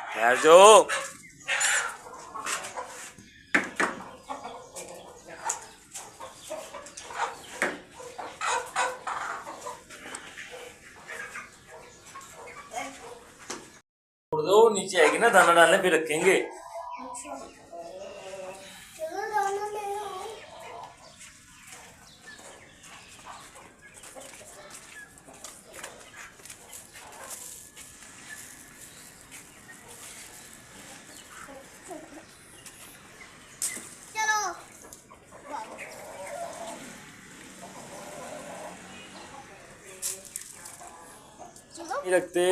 ठहर जो। छोड़ दो, नीचे आएगी ना दाना डालने फिर रखेंगे। नहीं रखते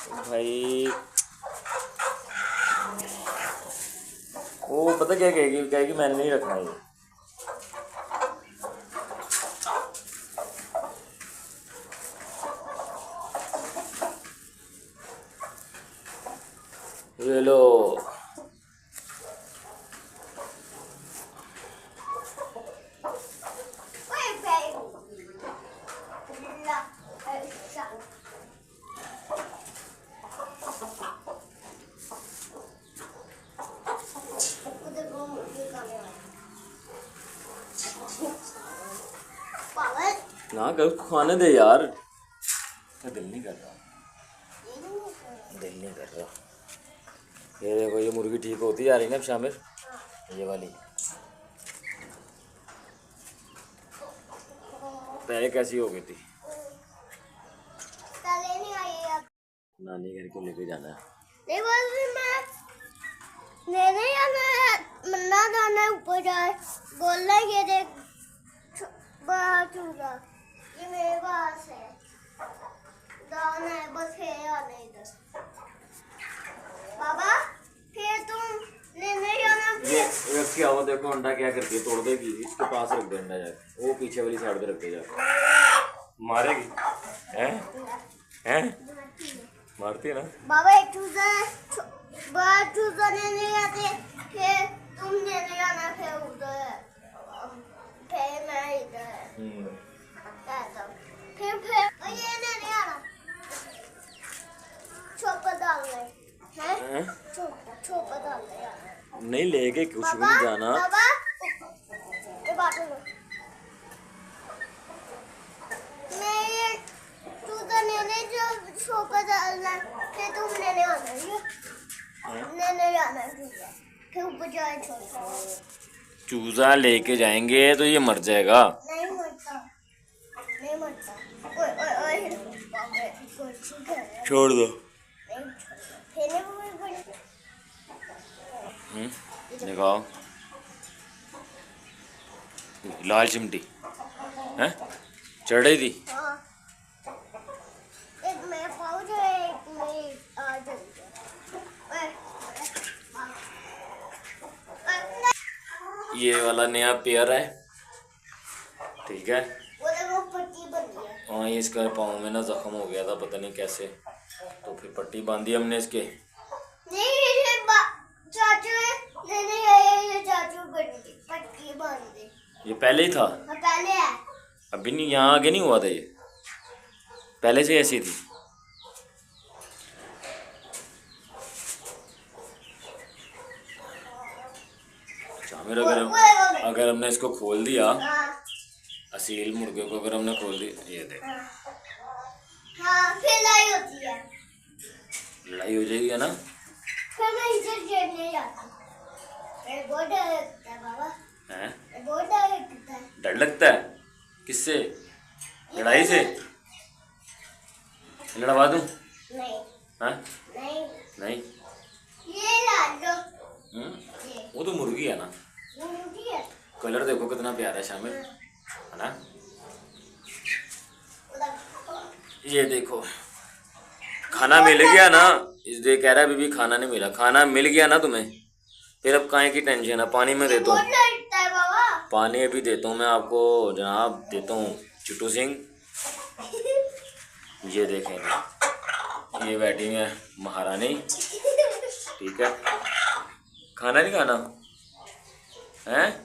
भाई, वो पता क्या कहेगी मैंने नहीं रखना ये लो। ना कर खाने दे यार, दिल नहीं कर रहा, दिल नहीं कर रहा। ये देखो ये मुर्गी ठीक होती जा रही ना शामिर, ये वाली। पहले कैसी हो गई थी? पहले नहीं आई, अब नानी घर को लेके जाना है। नहीं बस मैं लेने जाना है, मन्ना जाना है ऊपर जाए, बोलना ये देख बाहर चूल्हा, ये मेरे पास है, दाना है बस है आने इधर। बाबा फिर तुम लेने जाना। ये रख के आओ, देखो अंडा क्या करती है, तोड़ देगी। इसके पास रख दे अंडा जाके, वो पीछे वाली साइड पे रख दे जाके। मारेगी हैं हैं, मारती है ना। बाबा एक चूजा बाहर चूजा लेने जाते, फिर तुम लेने जाना, फिर उधर, फिर मैं इधर फिर ये लेने आना, छोपा डालने हैं, छोपा डालने आना। नहीं लेके कुछ भी नहीं जाना। बाबा ये बात लो, मैं ये चूजा लेने जो छोपा डालना, फिर तुम लेने आना, लेने जाना चूजा, फिर ऊपर जाए छोटा। चूजा लेके जाएंगे तो ये मर जाएगा। नहीं मरता, नहीं मरता। ओए ओए ओए, छोड़ दो। दिखाओ लाल चिमटी है, चढ़ रही थी। हाँ। एक मैं पाउच है, एक मैं आ जाऊंगा। ये वाला नया पेयर है, ठीक है। वो देखो पट्टी बनी है। हाँ ये इसका पाँव में ना जख्म हो गया था, पता नहीं कैसे, तो फिर पट्टी बांधी हमने इसके। नहीं ये चाचू लेने आए, ये चाचू पट्टी बांध दी। ये पहले ही था? हाँ पहले है। अभी नहीं, यहाँ आगे नहीं हुआ था, ये पहले से ऐसी थी। शामिर अगर हमने इसको खोल दिया, असील मुर्गे को अगर हमने खोल दिया, ये देख, हाँ फिर लड़ाई होती है, लड़ाई हो जाएगी है ना। फिर मैं इसे जेलने जाती हूँ। बहुत डर लगता है बाबा, हैं? बहुत डर लगता है। डर लगता है किससे? लड़ाई से? लड़वा दूं? नहीं हाँ नहीं नहीं, ये ला लो। ये वो तो मुर्गी है ना। वो मुर्गी है। कलर देखो कितना प्यारा है शामिर, है ना। ये देखो खाना मिल गया ना, इसलिए कह रहा है बीबी खाना नहीं मिला। खाना मिल गया ना तुम्हें, फिर अब काहे की टेंशन है। पानी में देता हूँ, बहुत लगता है बाबा। पानी अभी देता हूँ मैं आपको जनाब, देता हूँ चिट्टू सिंह। ये देखेंगे, ये बैठी है महारानी, ठीक है। खाना नहीं खाना है?